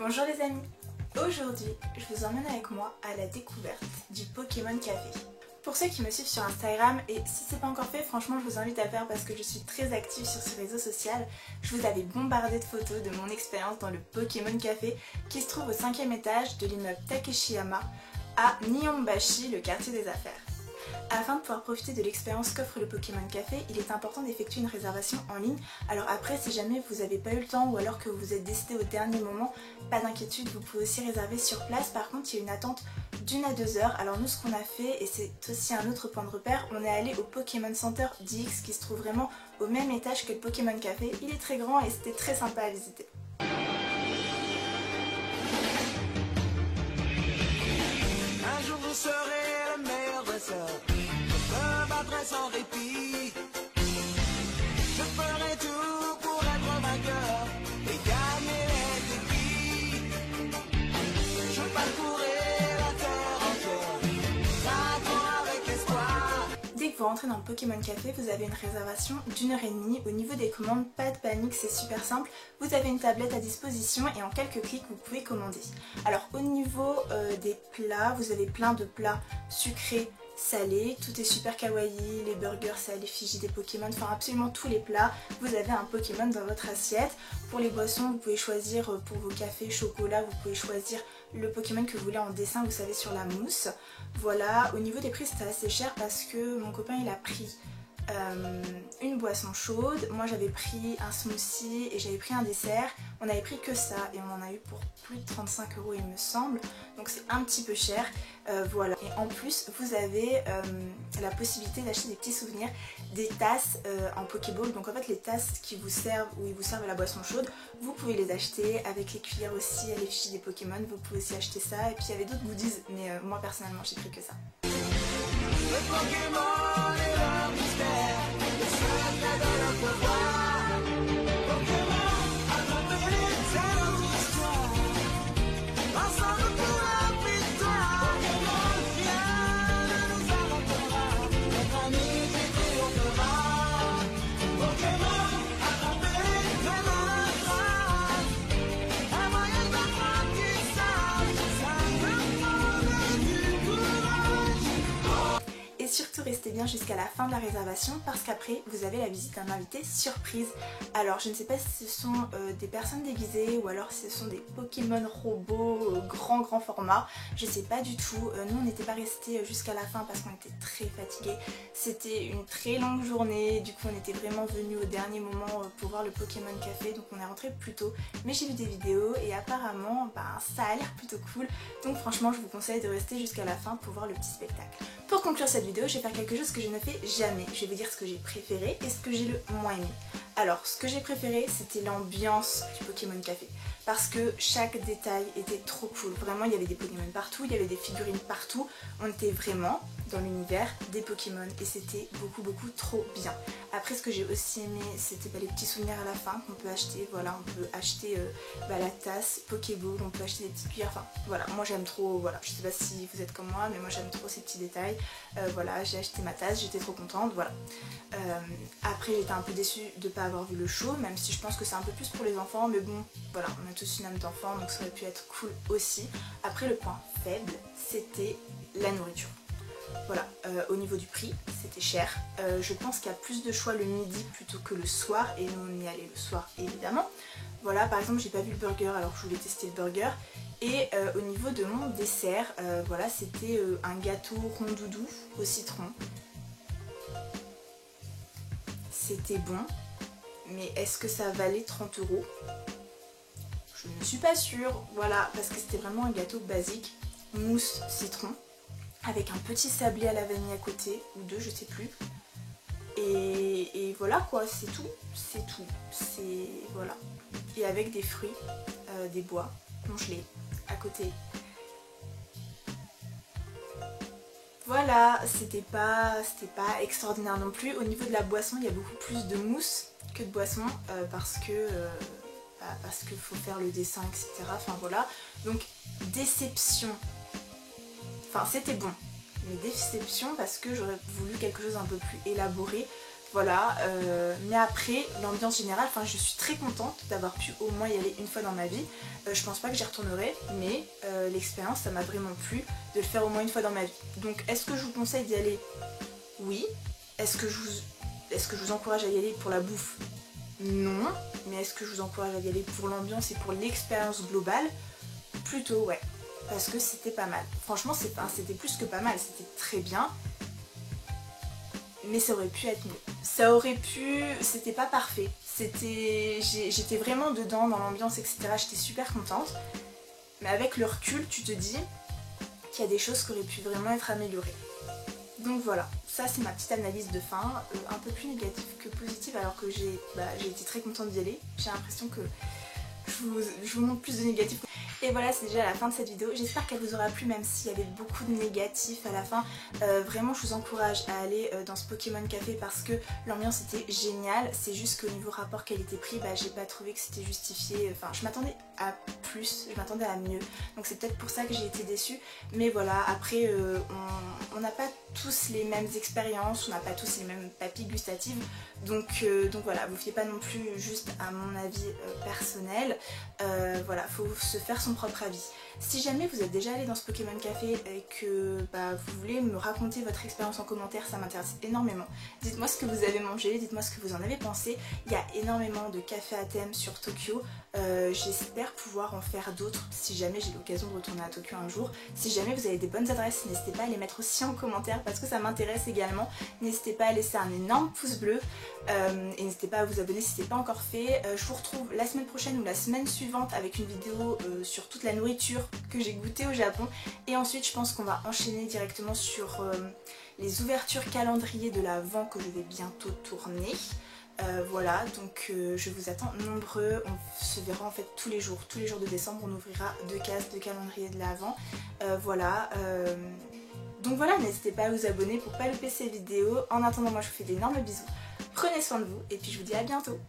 Bonjour les amis. Aujourd'hui, je vous emmène avec moi à la découverte du Pokémon Café. Pour ceux qui me suivent sur Instagram, et si c'est pas encore fait, franchement je vous invite à faire parce que je suis très active sur ce réseau social, je vous avais bombardé de photos de mon expérience dans le Pokémon Café qui se trouve au 5e étage de l'immeuble Takeshiyama à Nihonbashi, le quartier des affaires. Afin de pouvoir profiter de l'expérience qu'offre le Pokémon Café, il est important d'effectuer une réservation en ligne. Alors après, si jamais vous n'avez pas eu le temps ou alors que vous êtes décidé au dernier moment, pas d'inquiétude, vous pouvez aussi réserver sur place. Par contre, il y a une attente d'1 à 2 heures. Alors nous, ce qu'on a fait, et c'est aussi un autre point de repère, on est allé au Pokémon Center DX qui se trouve vraiment au même étage que le Pokémon Café. Il est très grand et c'était très sympa à visiter. Un jour vous serez le meilleur dresseur. Je me battrai sans répit. Je ferai tout pour être vainqueur et gagner les défis. Je parcourrai la terre entière, j'attends avec espoir. Dès que vous rentrez dans le Pokémon Café, vous avez une réservation d'1h30. Au niveau des commandes, pas de panique, c'est super simple. Vous avez une tablette à disposition et en quelques clics, vous pouvez commander. Alors au niveau des plats, vous avez plein de plats sucrés, salés, tout est super kawaii, les burgers, c'est à l'effigie des Pokémon, enfin absolument tous les plats, vous avez un Pokémon dans votre assiette. Pour les boissons, vous pouvez choisir pour vos cafés, chocolat, vous pouvez choisir le Pokémon que vous voulez en dessin, vous savez, sur la mousse. Voilà, au niveau des prix, c'était assez cher parce que mon copain il a pris une boisson chaude, moi j'avais pris un smoothie et j'avais pris un dessert. On avait pris que ça et on en a eu pour plus de 35 € il me semble, donc c'est un petit peu cher. Voilà, et en plus vous avez la possibilité d'acheter des petits souvenirs, des tasses en Pokéball. Donc en fait les tasses qui vous servent, où ils vous servent la boisson chaude, vous pouvez les acheter avec les cuillères aussi à l'effigie des Pokémon. Vous pouvez aussi acheter ça, et puis il y avait d'autres goodies, mais moi personnellement j'ai pris que ça. Le Pokémon est leur mystère, le secret de leur pouvoir. Pokémon, attrapez les terres d'histoire, ensemble pour la victoire. Pokémon, rien ne nous arrêtera, notre amitié triomphera. Pokémon, attrapez les mandrages, un moyen d'apprentissage, ça demande du courage. Et surtout restez bien jusqu'à la fin de la réservation parce qu'après vous avez la visite d'un invité surprise. Alors je ne sais pas si ce sont des personnes déguisées ou alors si ce sont des Pokémon robots grand format, je sais pas du tout. Nous on n'était pas restés jusqu'à la fin parce qu'on était très fatigués, c'était une très longue journée, du coup on était vraiment venus au dernier moment pour voir le Pokémon Café, donc on est rentré plus tôt. Mais j'ai vu des vidéos et apparemment ça a l'air plutôt cool, donc franchement je vous conseille de rester jusqu'à la fin pour voir le petit spectacle. Pour conclure cette vidéo, je vais faire quelque chose que je ne fais jamais. Je vais vous dire ce que j'ai préféré et ce que j'ai le moins aimé. Alors, ce que j'ai préféré, c'était l'ambiance du Pokémon Café. Parce que chaque détail était trop cool. Vraiment, il y avait des Pokémon partout, il y avait des figurines partout. On était vraiment dans l'univers des Pokémon et c'était beaucoup trop bien. Après, ce que j'ai aussi aimé, c'était les petits souvenirs à la fin qu'on peut acheter. Voilà, on peut acheter la tasse Pokéball, on peut acheter des petites cuillères. Enfin, voilà, moi j'aime trop, voilà. Je sais pas si vous êtes comme moi, mais moi j'aime trop ces petits détails. Voilà, j'ai acheté ma tasse, j'étais trop contente, voilà. Après, j'étais un peu déçue de ne pas avoir vu le show, même si je pense que c'est un peu plus pour les enfants, mais bon, voilà, on a tous une âme d'enfant, donc ça aurait pu être cool aussi. Après, le point faible, c'était la nourriture. Voilà, au niveau du prix, c'était cher. Je pense qu'il y a plus de choix le midi plutôt que le soir, et nous on y allait le soir évidemment. Voilà, par exemple, j'ai pas vu le burger alors que je voulais tester le burger. Et au niveau de mon dessert, voilà, c'était un gâteau rondoudou au citron. C'était bon, mais est-ce que ça valait 30 €? Je ne suis pas sûre, voilà, parce que c'était vraiment un gâteau basique, mousse citron, avec un petit sablé à la vanille à côté, ou deux, je sais plus. Et voilà quoi, c'est tout, c'est voilà. Et avec des fruits, des bois congelés à côté. Voilà, c'était pas extraordinaire non plus. Au niveau de la boisson, il y a beaucoup plus de mousse que de boisson parce qu'il faut faire le dessin, etc. Enfin voilà. Donc déception. Enfin c'était bon, mais déception parce que j'aurais voulu quelque chose un peu plus élaboré. Voilà, mais après l'ambiance générale, enfin je suis très contente d'avoir pu au moins y aller une fois dans ma vie. Je pense pas que j'y retournerai, mais l'expérience ça m'a vraiment plu de le faire au moins une fois dans ma vie. Donc est-ce que je vous conseille d'y aller? Oui. Est-ce que je vous encourage à y aller pour la bouffe? Non. Mais est-ce que je vous encourage à y aller pour l'ambiance et pour l'expérience globale? Plutôt ouais, parce que c'était pas mal. Franchement c'était plus que pas mal, c'était très bien. Mais ça aurait pu être mieux. Ça aurait pu... C'était pas parfait. J'étais vraiment dedans, dans l'ambiance, etc. J'étais super contente. Mais avec le recul, tu te dis qu'il y a des choses qui auraient pu vraiment être améliorées. Donc voilà, ça c'est ma petite analyse de fin. Un peu plus négative que positive, alors que j'ai été très contente d'y aller. J'ai l'impression que je vous montre plus de négatifs. Et voilà, c'est déjà la fin de cette vidéo. J'espère qu'elle vous aura plu, même s'il y avait beaucoup de négatifs à la fin. Vraiment, je vous encourage à aller dans ce Pokémon Café parce que l'ambiance était géniale. C'est juste qu'au niveau rapport qualité-prix, j'ai pas trouvé que c'était justifié. Enfin, je m'attendais à plus, je m'attendais à mieux. Donc c'est peut-être pour ça que j'ai été déçue. Mais voilà, après, on n'a pas tous les mêmes expériences, on n'a pas tous les mêmes papilles gustatives. Donc voilà, vous fiez pas non plus juste à mon avis personnel. Voilà, faut se faire son propre avis. Si jamais vous êtes déjà allé dans ce Pokémon Café et que vous voulez me raconter votre expérience en commentaire, ça m'intéresse énormément. Dites-moi ce que vous avez mangé, dites-moi ce que vous en avez pensé. Il y a énormément de cafés à thème sur Tokyo. J'espère pouvoir en faire d'autres si jamais j'ai l'occasion de retourner à Tokyo un jour. Si jamais vous avez des bonnes adresses, n'hésitez pas à les mettre aussi en commentaire parce que ça m'intéresse également. N'hésitez pas à laisser un énorme pouce bleu et n'hésitez pas à vous abonner si ce n'est pas encore fait. Je vous retrouve la semaine prochaine ou la semaine suivante avec une vidéo sur toute la nourriture que j'ai goûtée au Japon. Et ensuite je pense qu'on va enchaîner directement sur les ouvertures calendrier de l'Avent que je vais bientôt tourner. Voilà, donc je vous attends nombreux, on se verra en fait tous les jours de décembre, on ouvrira 2 cases de calendrier de l'Avent. Voilà, donc voilà, n'hésitez pas à vous abonner pour pas louper ces vidéos. En attendant, moi je vous fais d'énormes bisous, prenez soin de vous et puis je vous dis à bientôt.